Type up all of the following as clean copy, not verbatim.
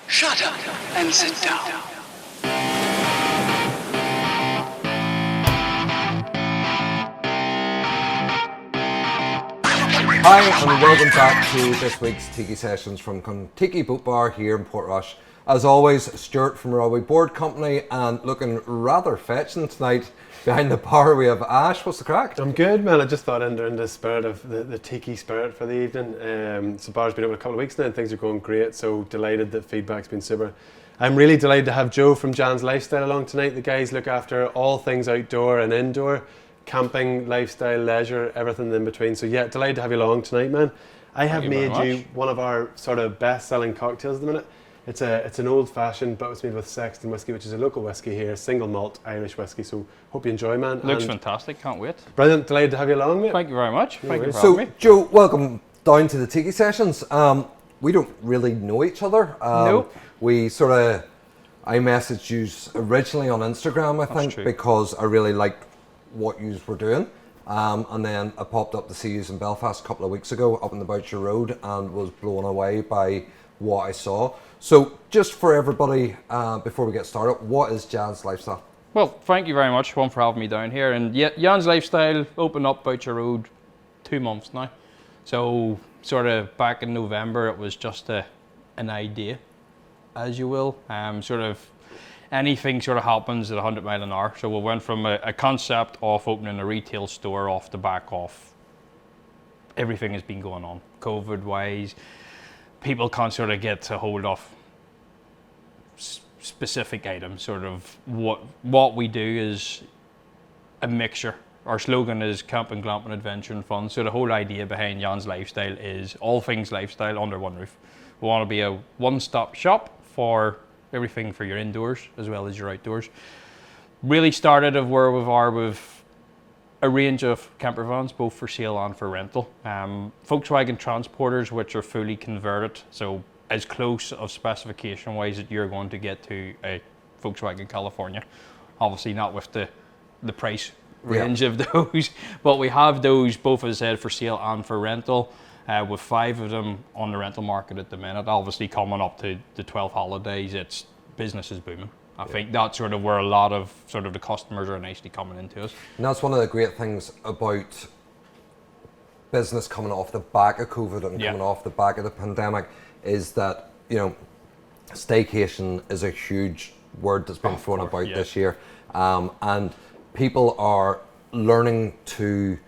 Shut up and sit down. Hi and welcome back to this week's Tiki Sessions from Kon-Tiki Boat Bar here in Portrush. As always, Stuart from Rawee Board Company, and looking rather fetching tonight behind the bar we have Ash. What's the crack? I'm good, man. I just thought in the spirit of the tiki spirit for the evening. So bar's been open a couple of weeks now and things are going great, so delighted that feedback's been super. I'm really delighted to have Joe from Jan's Lifestyle along tonight. The guys look after all things outdoor and indoor, camping, lifestyle, leisure, everything in between. So yeah, delighted to have you along tonight, man. I have made you one of our sort of best-selling cocktails at the minute. It's an old-fashioned, but it's made with Sexton whiskey, which is a local whiskey here, single malt Irish whiskey. So hope you enjoy, man. Looks fantastic. Can't wait. Brilliant. Delighted to have you along, mate. Thank you very much. Thank you for So, having me. Joe, welcome down to the Tiki Sessions. We don't really know each other. Nope. I messaged you originally on Instagram, I think, because I really liked what you were doing. And then I popped up to see you in Belfast a couple of weeks ago up in the Boucher Road and was blown away by what I saw. So just for everybody, before we get started, what is Jan's Lifestyle? Well, thank you very much, one, for having me down here. And yeah, Jan's Lifestyle opened up Boucher Road 2 months now. So sort of back in November, it was just an idea, as you will. Sort of anything sort of happens at 100 mile an hour. So we went from a concept of opening a retail store off the back of everything has been going on, COVID-wise. People can't sort of get a hold of specific items. Sort of what we do is a mixture. Our slogan is camping, glamping, adventure and fun. So the whole idea behind Jan's Lifestyle is all things lifestyle under one roof. We want to be a one-stop shop for everything for your indoors as well as your outdoors. Really started of where we are with a range of camper vans, both for sale and for rental. Volkswagen Transporters, which are fully converted, so as close of specification wise that you're going to get to a Volkswagen California. Obviously not with the price range of those, but we have those both, as I said, for sale and for rental, with 5 of them on the rental market at the minute. Obviously coming up to the 12 holidays, it's business is booming. I think that's sort of where a lot of sort of the customers are nicely coming into us. And that's one of the great things about business coming off the back of COVID and coming off the back of the pandemic is that, you know, staycation is a huge word that's been thrown about this year. And people are learning to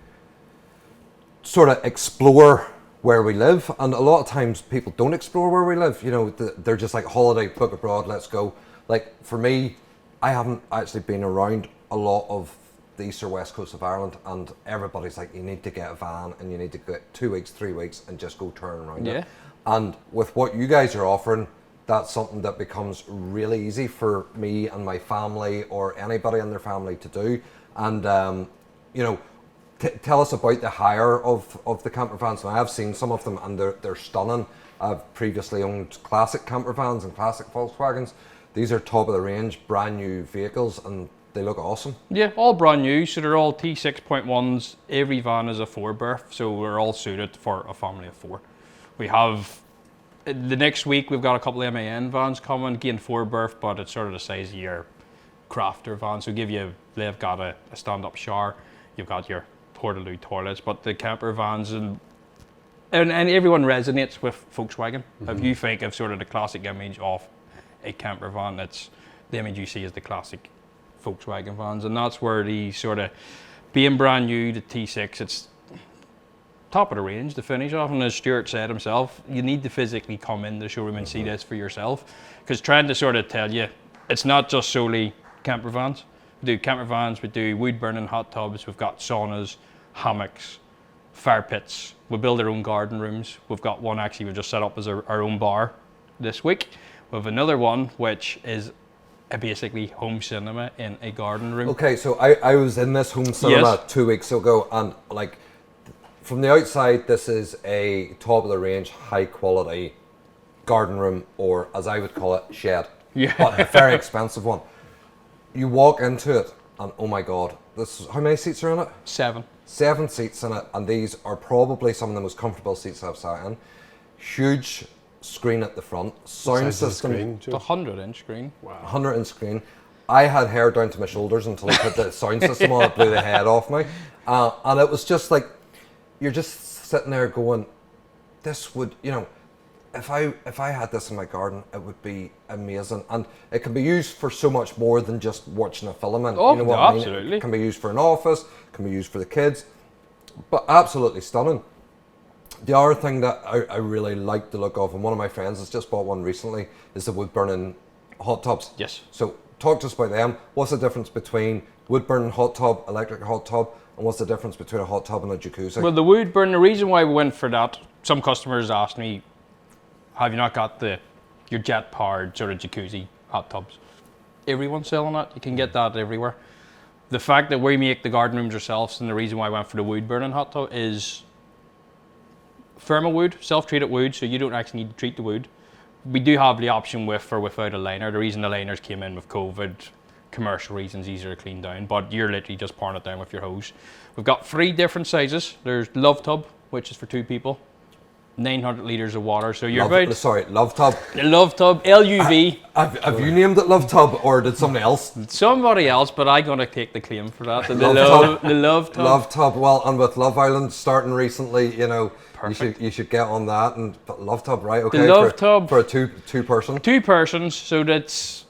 sort of explore where we live. And a lot of times people don't explore where we live. You know, they're just like, holiday, book abroad, let's go. Like for me, I haven't actually been around a lot of the east or west coast of Ireland, and everybody's like, you need to get a van and you need to get 2 weeks, 3 weeks and just go turn around it. And with what you guys are offering, that's something that becomes really easy for me and my family or anybody in their family to do. And you know, tell us about the hire of the camper vans. Now, I've seen some of them and they're stunning. I've previously owned classic camper vans and classic Volkswagens. These are top of the range, brand new vehicles, and they look awesome. Yeah, all brand new. So they're all T6.1s. Every van is a 4-berth, so we're all suited for a family of 4. We have, the next week, we've got a couple of MAN vans coming, again 4-berth, but it's sort of the size of your crafter van. So they've got a stand-up shower, you've got your portaloo toilets, but the camper vans and everyone resonates with Volkswagen. If you think of sort of the classic image of a camper van, it's the image you see is the classic Volkswagen vans, and that's where the sort of being brand new, the T6, it's top of the range to finish off. And as Stuart said himself, you need to physically come in the showroom and see this for yourself, because trying to sort of tell you, it's not just solely camper vans. We do camper vans, we do wood burning hot tubs, we've got saunas, hammocks, fire pits, we build our own garden rooms. We've got one actually we've just set up as our own bar this week. We have another one which is basically home cinema in a garden room. Okay, so I was in this home cinema 2 weeks ago, and like from the outside, this is a top of the range, high quality garden room, or as I would call it, shed. But a very expensive one. You walk into it, and oh my god, how many seats are in it? 7. 7 seats in it, and these are probably some of the most comfortable seats I've sat in. Huge screen at the front, sound Size of the system, screen, It's a Joe? 100-inch screen. Wow. 100-inch screen. I had hair down to my shoulders until I put the sound system on. It blew the head off me, and it was just like you're just sitting there going, "This would, if I had this in my garden, it would be amazing." And it can be used for so much more than just watching a film. And Oh, you know what no, I mean? absolutely. It can be used for an office, it can be used for the kids, but absolutely stunning. The other thing that I really like the look of, and one of my friends has just bought one recently, is the wood burning hot tubs. Yes. So talk to us about them. What's the difference between wood burning hot tub, electric hot tub, and what's the difference between a hot tub and a jacuzzi? Well, the wood burn, the reason why we went for that, some customers asked me, have you not got your jet powered sort of jacuzzi hot tubs? Everyone's selling that. You can get that everywhere. The fact that we make the garden rooms ourselves, and the reason why I went for the wood burning hot tub is thermal wood, self-treated wood, so you don't actually need to treat the wood. We do have the option with or without a liner. The reason the liners came in with COVID, commercial reasons, easier to clean down, but you're literally just pouring it down with your hose. We've got 3 different sizes. There's Love Tub, which is for 2 people, 900 litres of water, so you're about... Sorry, Love Tub. The Love Tub, LUV. Have you named it Love Tub, or did somebody else? Somebody else, but I'm going to take the claim for that. The Love Love Tub. Love Tub. Well, and with Love Island starting recently, Perfect. you should get on that. And but Love Tub, right? Okay. The Love Tub. For a two person. 2 persons, so that's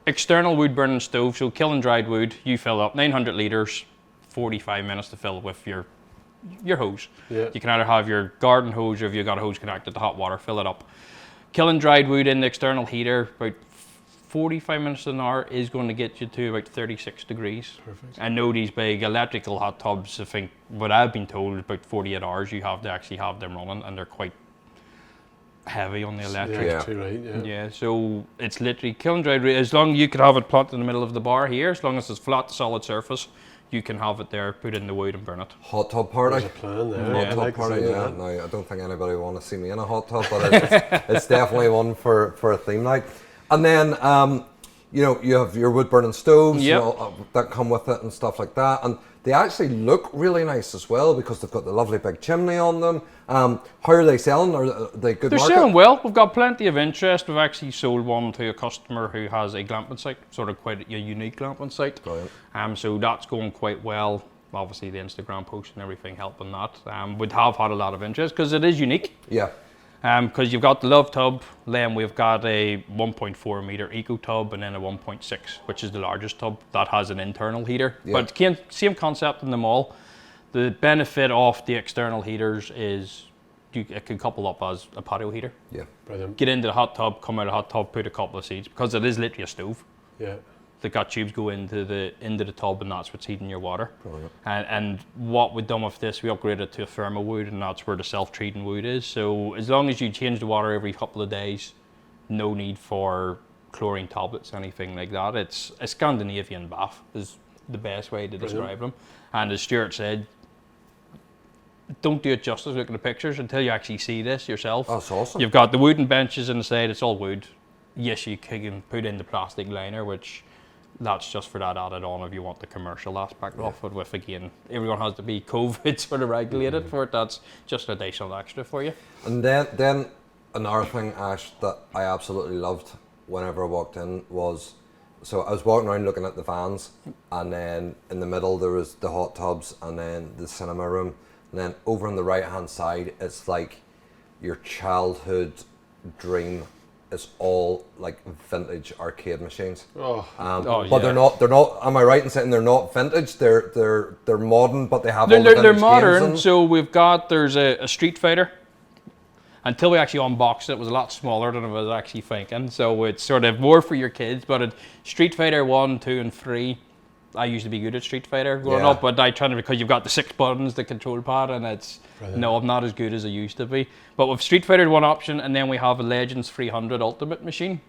external wood burning stove, so kiln dried wood. You fill up 900 litres, 45 minutes to fill with your hose. Yeah. You can either have your garden hose, or if you've got a hose connected to hot water, fill it up. Kiln dried wood in the external heater, about 45 minutes to an hour, is going to get you to about 36 degrees. Perfect. I know these big electrical hot tubs, I think what I've been told, about 48 hours you have to actually have them running, and they're quite heavy on the electric. Yeah, Yeah. too right, yeah. Yeah, so it's literally kiln dried. As long as you could have it planted in the middle of the bar here, as long as it's flat, solid surface, you can have it there, put it in the wood and burn it. Hot tub party. There's a plan there. Hot Yeah. tub like party. seeing Yeah. that. No, I don't think anybody will want to see me in a hot tub, but it's definitely one for a theme night. And then you have your wood burning stoves, Yep. that come with it and stuff like that, and they actually look really nice as well because they've got the lovely big chimney on them. How are they selling? Are they good They're market? selling well. We've got plenty of interest. We've actually sold one to a customer who has a glamping site, sort of quite a unique glamping site. Brilliant. So that's going quite well. Obviously, the Instagram post and everything helping that. We'd have had a lot of interest because it is unique. Yeah. Because you've got the Love Tub, then we've got a 1.4 metre Eco Tub, and then a 1.6, which is the largest tub that has an internal heater. Yeah. But same concept in them all. The benefit of the external heaters is it can couple up as a patio heater. Yeah. Brilliant. Get into the hot tub, come out of the hot tub, put a couple of seats, because it is literally a stove. Yeah. They've got tubes go into the tub, and that's what's heating your water. Brilliant. And what we've done with this, we upgraded to a thermal wood, and that's where the self-treating wood is. So as long as you change the water every couple of days, no need for chlorine tablets, anything like that. It's a Scandinavian bath is the best way to describe them. And as Stuart said, don't do it justice looking at the pictures until you actually see this yourself. That's awesome. You've got the wooden benches on the side, it's all wood. Yes, you can put in the plastic liner, which that's just for that added on if you want the commercial aspect of it. With, again, everyone has to be COVID sort of regulated for it. That's just an additional extra for you. And then another thing, Ash, that I absolutely loved whenever I walked in was, so I was walking around looking at the vans, and then in the middle there was the hot tubs, and then the cinema room, and then over on the right hand side it's like your childhood dream. It's all like vintage arcade machines. Oh, Oh, But yeah. they're not. Am I right in saying they're not vintage? They're modern, but they have all the They're vintage modern. games in. So there's a Street Fighter. Until we actually unboxed it, it was a lot smaller than I was actually thinking. So it's sort of more for your kids. But Street Fighter 1, 2, and 3. I used to be good at Street Fighter growing Yeah. up, but I try to, because you've got the 6 buttons, the control pad, and it's Brilliant. no, I'm not as good as I used to be. But with Street Fighter, one option, and then we have a Legends 300 Ultimate machine,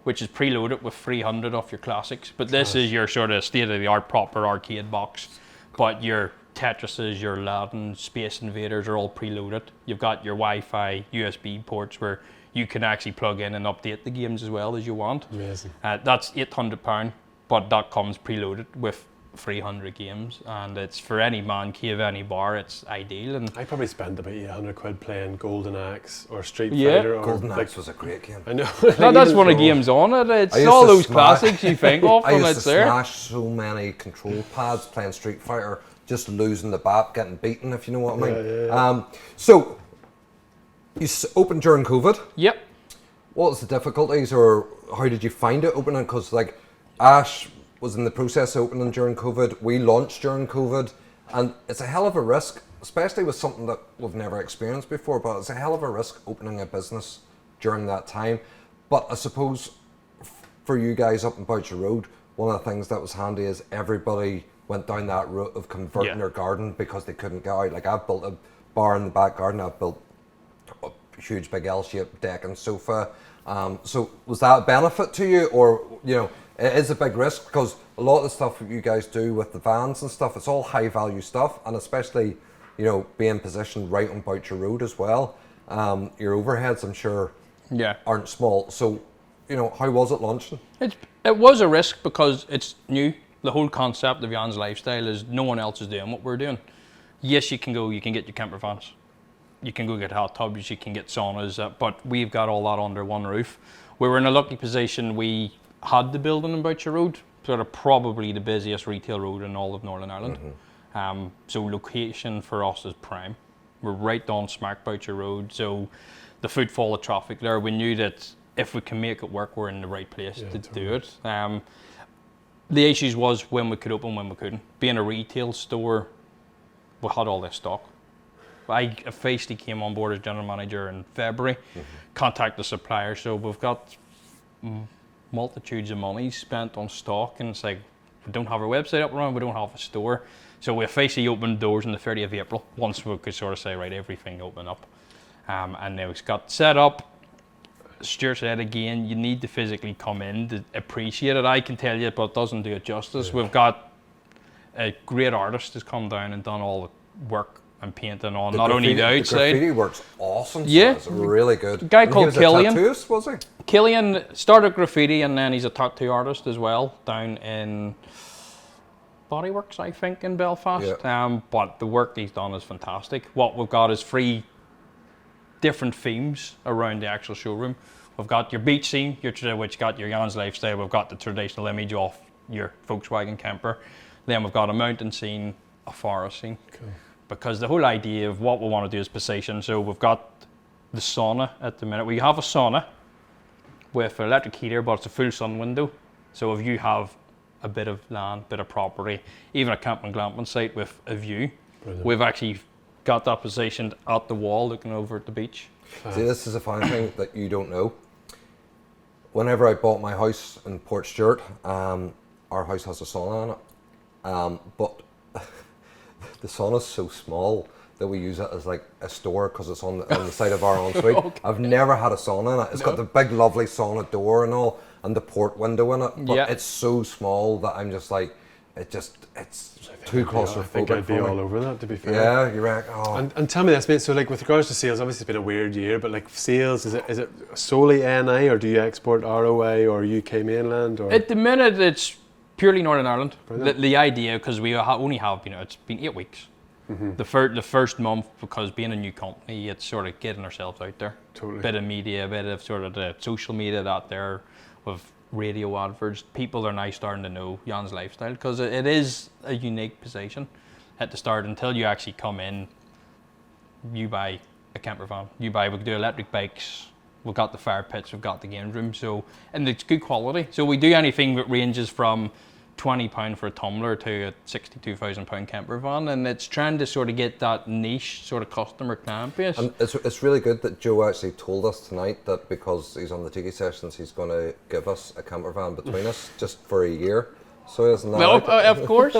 which is preloaded with 300 off your classics. But this is your sort of state-of-the-art proper arcade box. But your Tetrises, your Aladdin, Space Invaders are all preloaded. You've got your Wi-Fi, USB ports where you can actually plug in and update the games as well as you want. amazing. That's £800, but that comes preloaded with 300 games, and it's for any man cave, any bar, it's ideal. And I probably spent about £800 playing Golden Axe or Street Yeah. Fighter. Or Golden like, Axe was a great game. I know. that's one of the games on it. I It's used all to those smash- classics you think of I when used it's to there. smash so many control pads playing Street Fighter, just losing the bat, getting beaten, if you know what I mean. Yeah. So, you opened during COVID. Yep. What was the difficulties, or how did you find it opening? Because like Ash was in the process of opening during COVID. We launched during COVID, and it's a hell of a risk, especially with something that we've never experienced before. But it's a hell of a risk opening a business during that time. But I suppose for you guys up in Boucher Road, one of the things that was handy is everybody went down that route of converting Yeah. their garden because they couldn't get out. Like I've built a bar in the back garden. I've built a huge big L-shaped deck and sofa. So was that a benefit to you, or you know, it is a big risk because a lot of the stuff that you guys do with the vans and stuff, it's all high value stuff, and especially, you know, being positioned right on Boucher Road as well. Your overheads, I'm sure, Yeah. aren't small. So, you know, how was it launching? It was a risk because it's new. The whole concept of Jan's lifestyle is no one else is doing what we're doing. Yes, you can get your camper vans. You can go get hot tubs, you can get saunas, but we've got all that under one roof. We were in a lucky position. We had the building in Boucher Road, sort of probably the busiest retail road in all of Northern Ireland. So location for us is prime. We're right on smack Boucher Road, so the footfall of traffic there, we knew that if we can make it work, we're in the right place to do it. The issues was when we could open, when we couldn't. Being a retail store, we had all this stock. I officially came on board as general manager in February, contacted the supplier, so we've got multitudes of money spent on stock, and it's like, we don't have our website up and running, we don't have a store. So we officially opened doors on the 30th of April, once we could sort of say, right, everything open up. And then we got set up. Stuart said again, you need to physically come in to appreciate it. I can tell you, but it doesn't do it justice. Yeah. We've got a great artist who's come down and done all the work and painting on not only the outside. The graffiti works awesome. Yeah, it's really good. A guy called Killian. He was a tattooist, was he? Killian started graffiti, and then he's a tattoo artist as well down in Bodyworks, I think, in Belfast. Yeah. But the work he's done is fantastic. What we've got is 3 different themes around the actual showroom. We've got your beach scene, which got your Jan's lifestyle. We've got the traditional image of your Volkswagen camper. Then we've got a mountain scene, a forest scene. Cool. Because the whole idea of what we want to do is position. So we've got the sauna at the minute. We have a sauna with an electric heater, but it's a full sun window. So if you have a bit of land, bit of property, even a camping glamping site with a view, brilliant. We've actually got that positioned at the wall looking over at the beach. See, this is a fun thing that you don't know. Whenever I bought my house in Port Stewart, our house has a sauna in it, but the sauna's so small that we use it as like a store because it's on the side of our ensuite. Okay. I've never had a sauna in it. It's got the big lovely sauna door and all, and the port window in it, but it's so small that I'm just like, it's too claustrophobic. I think I'd be all over that, to be fair. Yeah, you're right. Oh. And tell me this, mate. So, like, with regards to sales, obviously it's been a weird year, but like sales, is it solely NI, or do you export ROA or UK mainland? Or at the minute, it's purely Northern Ireland. The idea, because we only have, it's been 8 weeks. Mm-hmm. The first month, because being a new company, it's sort of getting ourselves out there. Totally. Bit of media, a bit of sort of the social media out there with radio adverts. People are now starting to know Jan's lifestyle because it is a unique position at the start. Until you actually come in, you buy a camper van. We can do electric bikes. We've got the fire pits. We've got the game room. So, and it's good quality. So we do anything that ranges from £20 for a tumbler to a £62,000 camper van, and it's trying to sort of get that niche sort of customer client base. And it's really good that Joe actually told us tonight that because he's on the Tiki sessions, he's going to give us a camper van between us just for a year. So isn't that well, of course,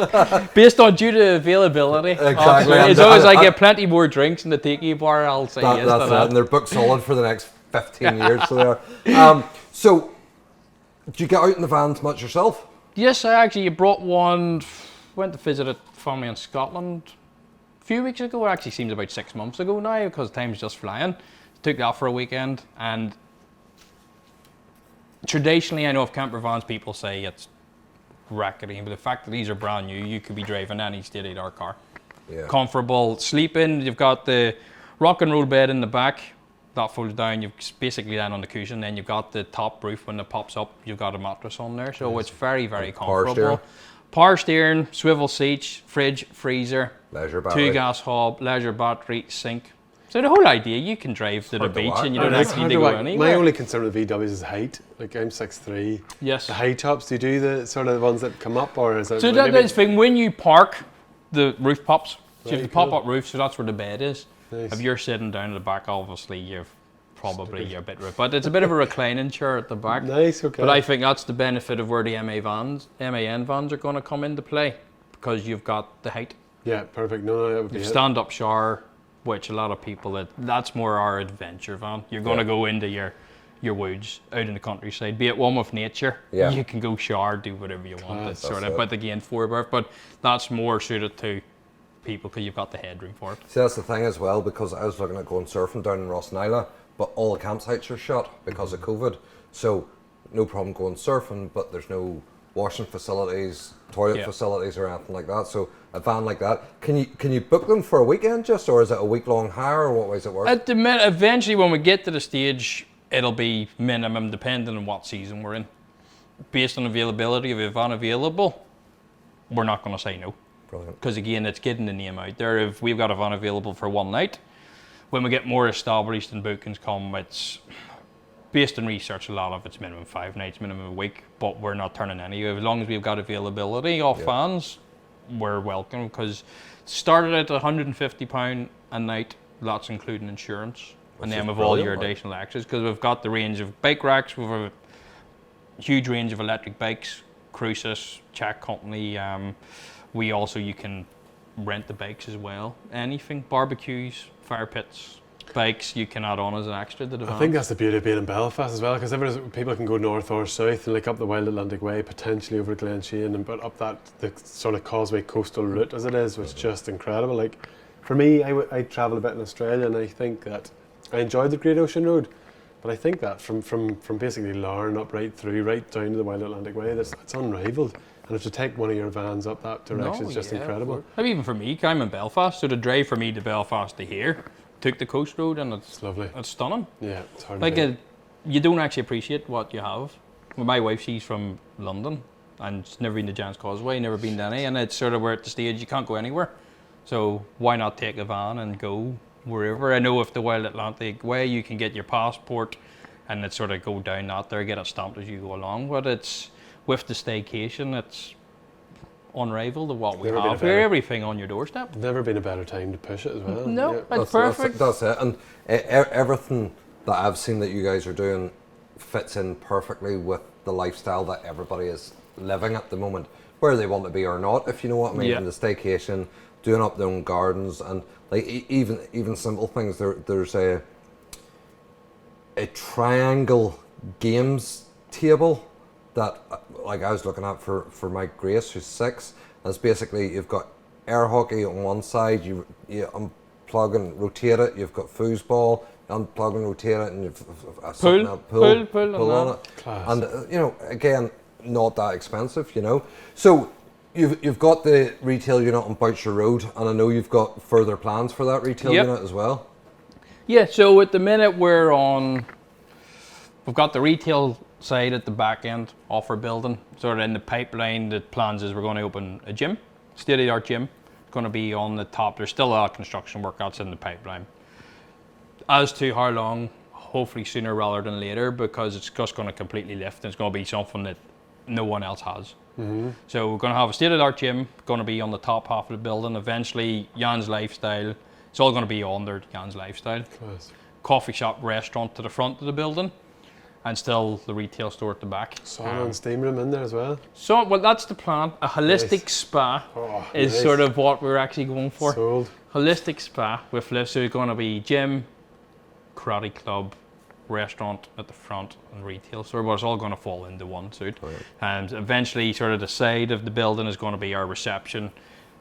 based on due to availability. Exactly. As long as I get plenty more drinks in the Tiki bar, I'll say yes that's to that. And they're booked solid for the next 15 years. So they are. So, do you get out in the vans much yourself? Yes, I actually brought one. Went to visit a family in Scotland a few weeks ago. It actually seems about 6 months ago now because time's just flying. Took that for a weekend, and traditionally, I know of camper vans, people say it's rackety. But the fact that these are brand new, you could be driving any state-of-the-art car. Yeah. Comfortable sleeping. You've got the rock and roll bed in the back. That folds down. You've basically down on the cushion. Then you've got the top roof when it pops up. You've got a mattress on there, so it's very, very comfortable. Power steering, swivel seats, fridge, freezer, leisure battery, 2 gas hob, leisure battery, sink. So the whole idea, you can drive to the beach and you don't actually need to go anywhere. My only concern with VWs is height. Like I'm 6'3". Yes. The high tops, do you do the sort of ones that come up, or is it? So that's the thing. When you park, the roof pops. So you have the pop-up roof, so that's where the bed is. Nice. If you're sitting down at the back, obviously you're a bit roof, but it's a bit of a reclining chair at the back. Nice, okay. But I think that's the benefit of where the MAN vans are going to come into play, because you've got the height. Yeah, perfect. No, that would be it. Stand-up shower, which a lot of people, that's more our adventure van. You're going to go into your woods out in the countryside, be it one with nature. Yeah. You can go shower, do whatever you want. It's sort of, but again, 4-berth, but that's more suited to people because you've got the headroom for it. See, that's the thing as well, because I was looking at going surfing down in Rostnila, but all the campsites are shut because of COVID. So no problem going surfing, but there's no washing facilities, toilet facilities or anything like that. So a van like that, can you book them for a weekend just, or is it a week-long hire, or what way does it work? At the minute, eventually when we get to the stage, it'll be minimum depending on what season we're in. Based on availability of a van available, we're not going to say no. Brilliant. Because again, it's getting the name out there. If we've got a van available for one night, when we get more established and bookings come, it's based on research, a lot of it's minimum 5 nights, minimum a week, but we're not turning any. As long as we've got availability of fans, we're welcome, because it started at £150 a night, that's including insurance, and then with all your additional extras, because we've got the range of bike racks, we've a huge range of electric bikes, Cruises, Czech company. You can rent the bikes as well. Anything, barbecues, fire pits, bikes, you can add on as an extra to the van. I think that's the beauty of being in Belfast as well, because people can go north or south, and like up the Wild Atlantic Way, potentially over to Glenshane, and but up the sort of Causeway coastal route as it is, which is just incredible. Like for me, I travel a bit in Australia, and I think that I enjoyed the Great Ocean Road, but I think that from basically Larne up right down to the Wild Atlantic Way, it's unrivaled. And if to take one of your vans up that direction is just incredible. I mean, even for me, I'm in Belfast, so the drive for me to Belfast to here, took the coast road, and it's lovely. It's stunning. Yeah, it's hard like to you don't actually appreciate what you have. Well, my wife, she's from London, and she's never been to Giant's Causeway, never been to any, and it's sort of we're at the stage you can't go anywhere. So why not take a van and go wherever? I know if the Wild Atlantic Way, you can get your passport, and it's sort of go down that there, get it stamped as you go along. But it's with the staycation, it's unrivaled of what we have here. Everything on your doorstep. Never been a better time to push it as well. No, it's perfect. That's it. And everything that I've seen that you guys are doing fits in perfectly with the lifestyle that everybody is living at the moment, where they want to be or not, if you know what I mean. Yeah. And the staycation, doing up their own gardens, and like even simple things. There's a triangle games table that like I was looking at for my Grace, who's 6. And it's basically, you've got air hockey on one side, you unplug and rotate it, you've got foosball, unplug and rotate it, and you've pull on it. Class. And again, not that expensive, So you've got the retail unit on Boucher Road, and I know you've got further plans for that retail unit as well. Yeah, so at the minute we've got the retail side at the back end off our building. Sort of in the pipeline, the plans is we're going to open a gym, state-of-the-art gym. It's going to be on the top. There's still a lot of construction work that's in the pipeline. As to how long, hopefully sooner rather than later, because it's just going to completely lift, and it's going to be something that no one else has. Mm-hmm. So we're going to have a state-of-the-art gym, going to be on the top half of the building. Eventually, Jan's Lifestyle, it's all going to be under Jan's Lifestyle. Class. Coffee shop, restaurant to the front of the building, and still the retail store at the back. Sauna and steam room in there as well. So, well, that's the plan. A holistic spa is sort of what we're actually going for. Sold. Holistic spa with lifts. So it's going to be gym, karate club, restaurant at the front, and retail store. But it's all going to fall into one suite. Right. And eventually, sort of the side of the building is going to be our reception.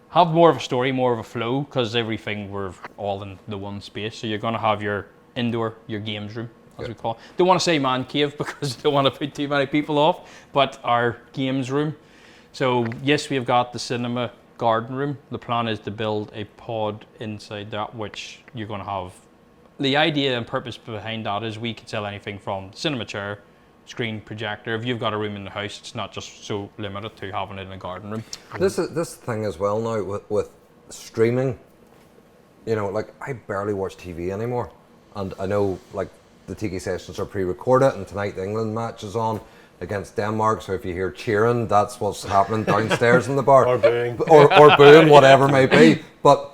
Have more of a story, more of a flow, because everything, we're all in the one space. So you're going to have your indoor, your games room, as we call it. Don't want to say man cave because I don't want to put too many people off, but our games room. So yes, we've got the cinema garden room. The plan is to build a pod inside that, which you're going to have. The idea and purpose behind that is we could sell anything from cinema chair, screen, projector. If you've got a room in the house, it's not just so limited to having it in a garden room. This thing as well now with streaming. You know, like I barely watch TV anymore, and I know like the Tiki sessions are pre-recorded, and tonight the England match is on against Denmark. So if you hear cheering, that's what's happening downstairs in the bar, Or booing, or booing, whatever it may be. But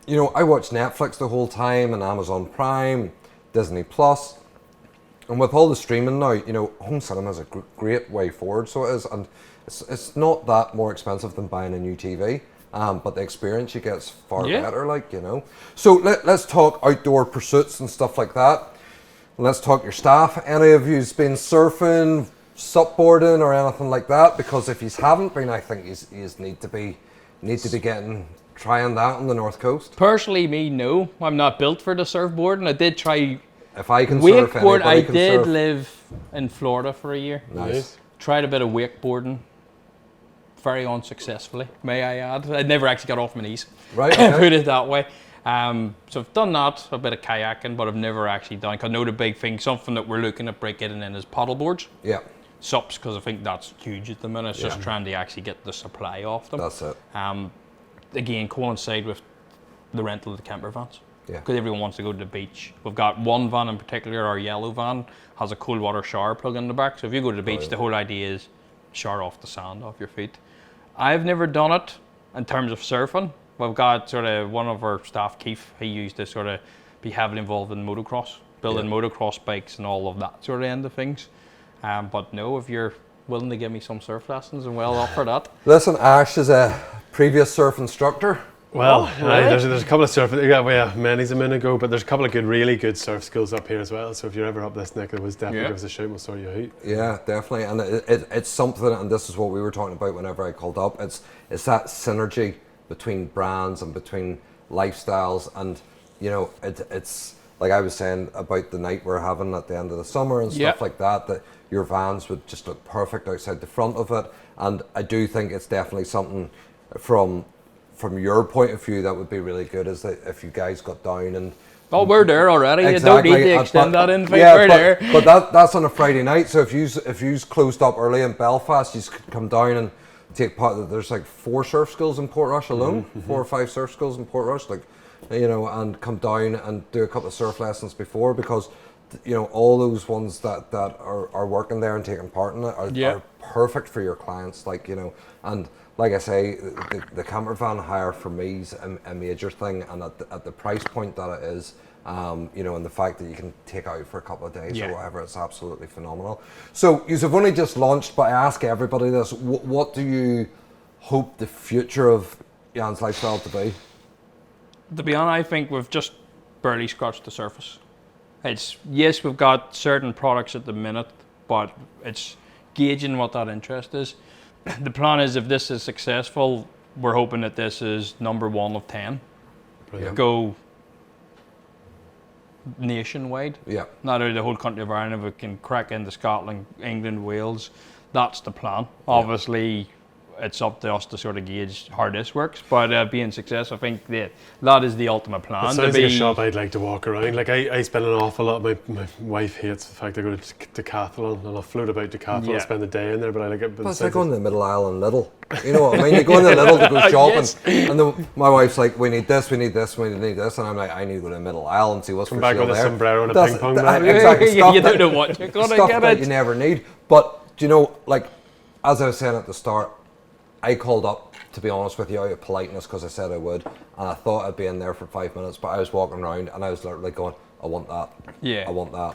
you know, I watch Netflix the whole time, and Amazon Prime, Disney Plus, and with all the streaming now, you know, home cinema is a great way forward. So it is, and it's not that more expensive than buying a new TV. But the experience you get is far better, like, you know. So let's talk outdoor pursuits and stuff like that. Let's talk your staff. Any of you's been surfing, supboarding, or anything like that? Because if you haven't been, I think you need to be trying that on the North Coast. Personally, me, no. I'm not built for the surfboard, and I did try If I can surf, wakeboard. anybody I can did surf. live in Florida for a year. Nice. Tried a bit of wakeboarding. Very unsuccessfully, may I add. I never actually got off my knees. Right, okay. Put it that way. So I've done that, a bit of kayaking, but I've never actually done. Cause I know the big thing, something that we're looking at getting in is paddle boards. Yeah. SUPs, because I think that's huge at the minute. It's just trying to actually get the supply off them. That's it. Again, coincide with the rental of the camper vans. Yeah. Because everyone wants to go to the beach. We've got one van in particular, our yellow van, has a cold water shower plug in the back. So if you go to the beach, the whole idea is shower off the sand off your feet. I've never done it in terms of surfing. We've got sort of one of our staff, Keith, he used to sort of be heavily involved in motocross, building motocross bikes and all of that sort of end of things. But no, if you're willing to give me some surf lessons, I'm well up for that. Listen, Ash is a previous surf instructor. Well, right. there's a couple of surf. Many's a minute ago, but there's a couple of really good surf schools up here as well. So if you're ever up this neck of the woods, definitely give us a shout. We'll sort you out. Yeah, definitely, and it's something, and this is what we were talking about whenever I called up. It's that synergy between brands and between lifestyles, and you know, it's like I was saying about the night we're having at the end of the summer and stuff like that. That your vans would just look perfect outside the front of it, and I do think it's definitely something from your point of view that would be really good, is that if you guys got down and We're there already. exactly, You don't need to extend that invite. yeah, We're there. but that's on a Friday night. So if you's closed up early in Belfast, you could come down and take part. There's like 4 surf schools in Portrush alone, 4 or 5 surf schools in Portrush, like, you know, and come down and do a couple of surf lessons before, because you know, all those ones that are working there and taking part in it are perfect for your clients, like, you know. And like I say, the camper van hire for me is a major thing, and at the price point that it is, you know, and the fact that you can take out for a couple of days or whatever, it's absolutely phenomenal. So you've only just launched, but I ask everybody this: what do you hope the future of Jan's Lifestyle to be? To be honest, I think we've just barely scratched the surface. Yes, we've got certain products at the minute, but it's gauging what that interest is. The plan is, if this is successful, we're hoping that this is number 1 of 10. Brilliant. Go nationwide. Yeah. Not only the whole country of Ireland, we can crack into Scotland, England, Wales. That's the plan. Obviously, it's up to us to sort of gauge how this works, but being successful, I think that is the ultimate plan. It sounds like a shop I'd like to walk around. Like I spend an awful lot. My wife hates the fact I go to Decathlon, and I'll float about Decathlon and spend the day in there, but I like it. But it's like going to the Middle Aisle and Lidl. You know what I mean? You go in the Lidl to go shopping, and then my wife's like, "We need this, we need this, we need this," and I'm like, "I need to go to the Middle Aisle and see what's Come for back sale with there." a sombrero and a ping pong bat. Exactly. You don't know what you're going to stuff get that it. you never need. But do you know, like, as I was saying at the start, I called up, to be honest with you, out of politeness, because I said I would, and I thought I'd be in there for 5 minutes, but I was walking around and I was literally going, "I want that. Yeah. I want that.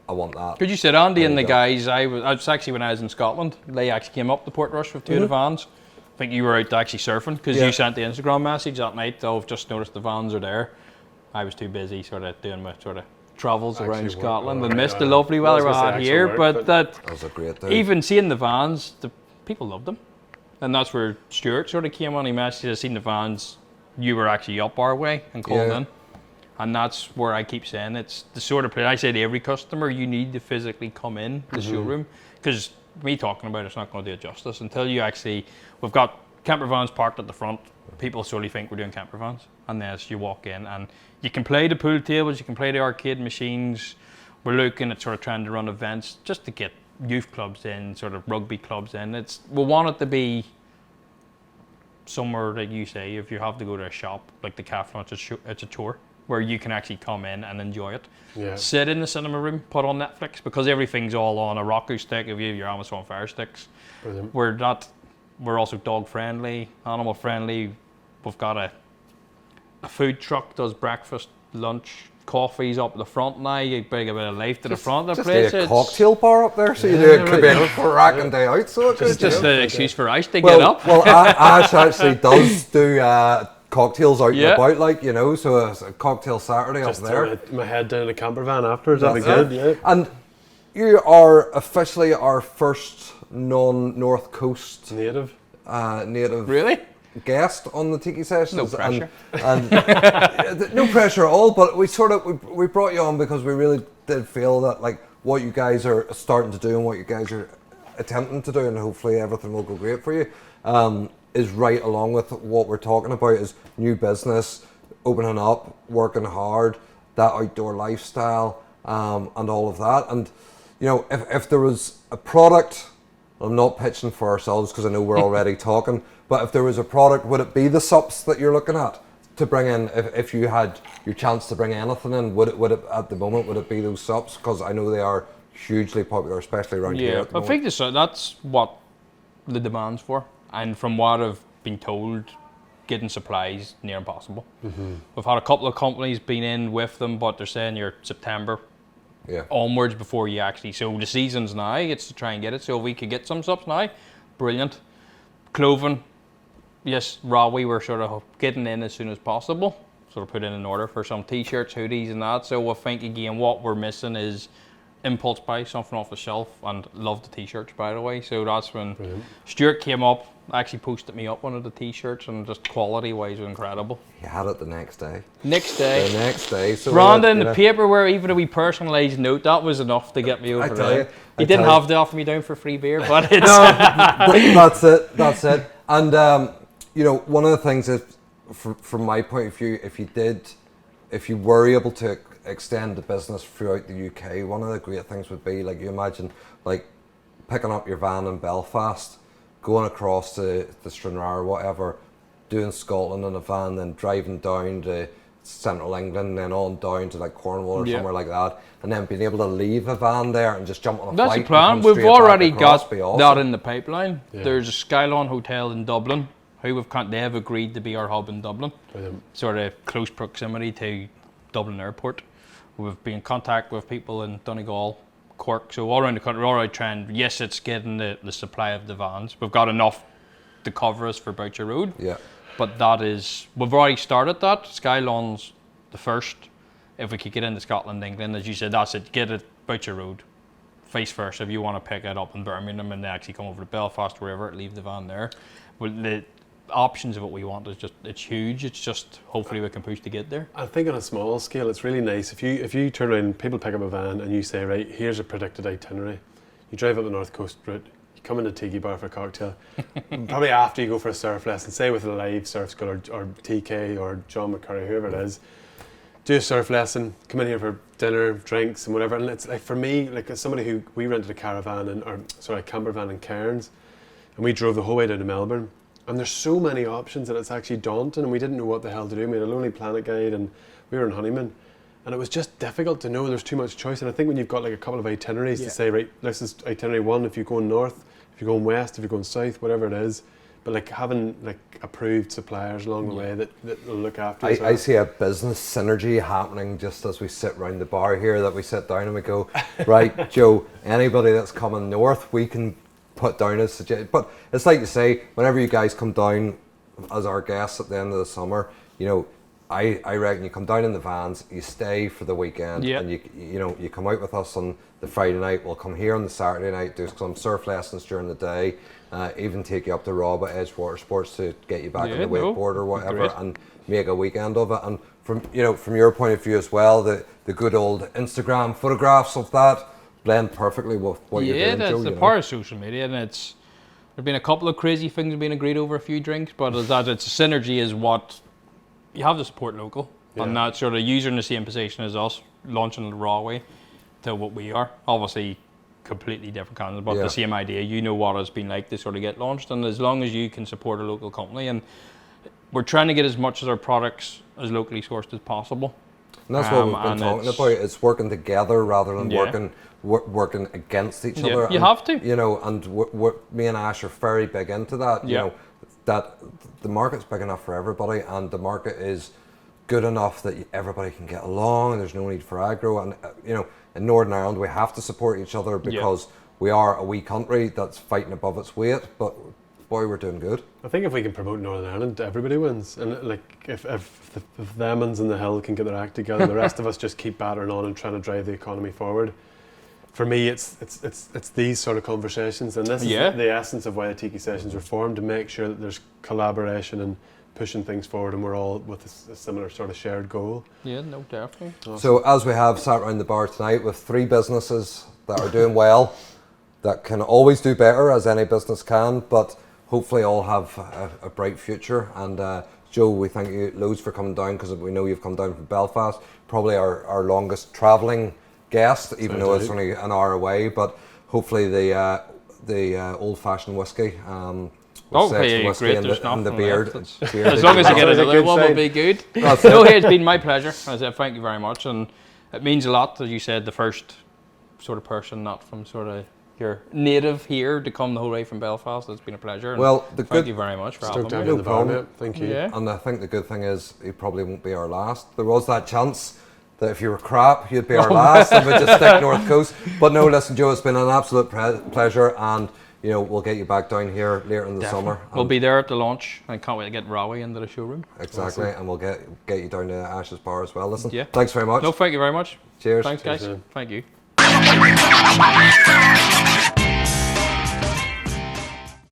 I want that." Could you sit Andy and the go. guys? I was actually, when I was in Scotland, they actually came up to Portrush with 2 of the vans. I think you were out actually surfing, because you sent the Instagram message that night. "Oh, I've just noticed the vans are there." I was too busy sort of doing my sort of travels around Scotland and missed the lovely weather we had here. But that was a great day. even seeing the vans, the people loved them. And that's where Stuart sort of came on. He messaged us, "Seen the vans, you were actually up our way and called in." And that's where I keep saying it's the sort of place I say to every customer, you need to physically come in the showroom, because me talking about it's not going to do it justice until you actually. We've got camper vans parked at the front. People solely think we're doing camper vans, and then as you walk in, and you can play the pool tables, you can play the arcade machines. We're looking at sort of trying to run events just to get youth clubs in, sort of rugby clubs in. We want it to be somewhere, like you say, if you have to go to a shop like the Cafe Lunch, it's a chore where you can actually come in and enjoy it. Yeah. Sit in the cinema room, put on Netflix, because everything's all on a Roku stick. If you have your Amazon Fire Sticks, Brilliant. We're also dog friendly, animal friendly. We've got a food truck, does breakfast, lunch, coffees up the front now. You bring a bit of life to the front of the place. Just a cocktail bar up there, so you do it could be a crack and day out. So It's just an excuse for Ash to get up. Well, Ash actually does do cocktails out and Yeah. about, like, you know, so it's a cocktail Saturday Just up there. throw my head down in a camper van afterwards. That'd be That's good. Yeah. And you are officially our first non-North Coast Native. native Really? guest on the Tiki Sessions. No pressure. And no pressure at all, but we brought you on because we really did feel that, like, what you guys are starting to do and what you guys are attempting to do, and hopefully everything will go great for you, is right along with what we're talking about, is new business, opening up, working hard, that outdoor lifestyle, and all of that. And, you know, if there was a product, I'm not pitching for ourselves because I know we're already talking, but if there was a product, would it be the sups that you're looking at to bring in? If you had your chance to bring anything in, would it at the moment, would it be those sups? Because I know they are hugely popular, especially around here. Yeah, At the I moment. think that's what the demand's for. And from what I've been told, getting supplies near impossible. Mm-hmm. We've had a couple of companies been in with them, but they're saying you're September onwards before you actually. So the season's now, it's to try and get it. So if we could get some subs now, brilliant. Clothing, yes, Rawee, we're sort of getting in as soon as possible. Sort of put in an order for some t-shirts, hoodies and that. So I think again what we're missing is impulse buy, something off the shelf, and love the t-shirts, by the way. So that's when Stuart came up, actually posted me up one of the t-shirts, and just quality wise was incredible. You had it the next day. Next day, The next day. So Brandon, you the know, paper where even a wee personalised note, that was enough to get me over tell there. you, He I didn't tell you. have to offer me down for free beer, but it's That's it. And you know, one of the things is, from my point of view, if you were able to extend the business throughout the UK, one of the great things would be, like, you imagine, like, picking up your van in Belfast, going across to Stranraer or whatever, doing Scotland in a van, then driving down to central England, then on down to like Cornwall or somewhere like that, and then being able to leave a van there and just jump on a that's flight. the plan. And come We've straight back already across, got be awesome. that in the pipeline. Yeah. There's a Skylon Hotel in Dublin, who they have agreed to be our hub in Dublin, sort of close proximity to Dublin Airport. We've been in contact with people in Donegal, Cork, so all around the country, we're already trying. Yes, it's getting the supply of the vans. We've got enough to cover us for Boucher Road. Yeah. But we've already started that. Skylon's the first. If we could get into Scotland, England, as you said, that's it. Get it Boucher Road. Vice versa, if you want to pick it up in Birmingham and then actually come over to Belfast, wherever, leave the van there. Well, the options of what we want is it's huge. It's just hopefully we can push to get there. I think on a small scale, it's really nice if you turn around, people pick up a van and you say, right, here's a predicted itinerary. You drive up the North Coast route, you come into Tiki Bar for a cocktail, probably after you go for a surf lesson, say with a live surf school or TK or John McCurry, whoever it is, do a surf lesson, come in here for dinner, drinks and whatever. And it's like, for me, like as somebody we rented a camper van in Cairns, and we drove the whole way down to Melbourne. And there's so many options that it's actually daunting, and we didn't know what the hell to do. We had a Lonely Planet guide and we were in honeymoon, and it was just difficult to know. There's too much choice. And I think when you've got like a couple of itineraries to say, right, this is itinerary 1 if you're going north, if you're going west, if you're going south, whatever it is, but like having like approved suppliers along the way that will look after you. I see a business synergy happening just as we sit round the bar here, that we sit down and we go, right, Joe, anybody that's coming north, we can put down as suggestion. But it's like you say, whenever you guys come down as our guests at the end of the summer, you know, I reckon you come down in the vans, you stay for the weekend, and you come out with us on the Friday night. We'll come here on the Saturday night, do some surf lessons during the day, even take you up to Rob at Edgewater Sports to get you back on the wakeboard or whatever, and make a weekend of it. And from your point of view as well, the good old Instagram photographs of that blend perfectly with what you're doing, that's Joe, the power of social media, and there's been a couple of crazy things being agreed over a few drinks, but it's synergy is what you have to support local, and that sort of user in the same position as us, launching the Rawee to what we are. Obviously, completely different kinds, but the same idea. You know what it's been like to sort of get launched, and as long as you can support a local company, and we're trying to get as much of our products as locally sourced as possible. And that's what we've been talking about. It's working together rather than working against each other. You have to. You know, and me and Ash are very big into that. You know, that the market's big enough for everybody, and the market is good enough that everybody can get along, and there's no need for aggro. And you know, in Northern Ireland, we have to support each other because we are a wee country that's fighting above its weight. But boy, we're doing good. I think if we can promote Northern Ireland, everybody wins. And like if the Emmons and the Hill can get their act together, the rest of us just keep battering on and trying to drive the economy forward. For me, it's these sort of conversations, and this is the essence of why the Tiki Sessions were formed, to make sure that there's collaboration and pushing things forward, and we're all with a similar sort of shared goal. Yeah, no, definitely. Awesome. So as we have sat around the bar tonight with 3 businesses that are doing well, that can always do better, as any business can, but hopefully all have a bright future. And Joe, we thank you loads for coming down, because we know you've come down from Belfast, probably our longest travelling guest, even though it's only an hour away. But hopefully the old-fashioned whiskey, whiskey and the beard. As long as you get another one, will be good. No, hey, it's been my pleasure. I said thank you very much, and it means a lot, as you said, the first sort of person not from sort of your native here to come the whole way from Belfast. It's been a pleasure. Well, thank you very much for having me. No problem. Thank you. Yeah. And I think the good thing is he probably won't be our last. There was that chance that if you were crap, you'd be our last, and we'd just stick North Coast. But no, listen, Joe, it's been an absolute pleasure, and you know, we'll get you back down here later in the summer. We'll be there at the launch. I can't wait to get Rawee into the showroom. Exactly, awesome. And we'll get you down to Ash's Bar as well. Listen, thanks very much. No, thank you very much. Cheers. Thanks, guys. Cheers, thank you.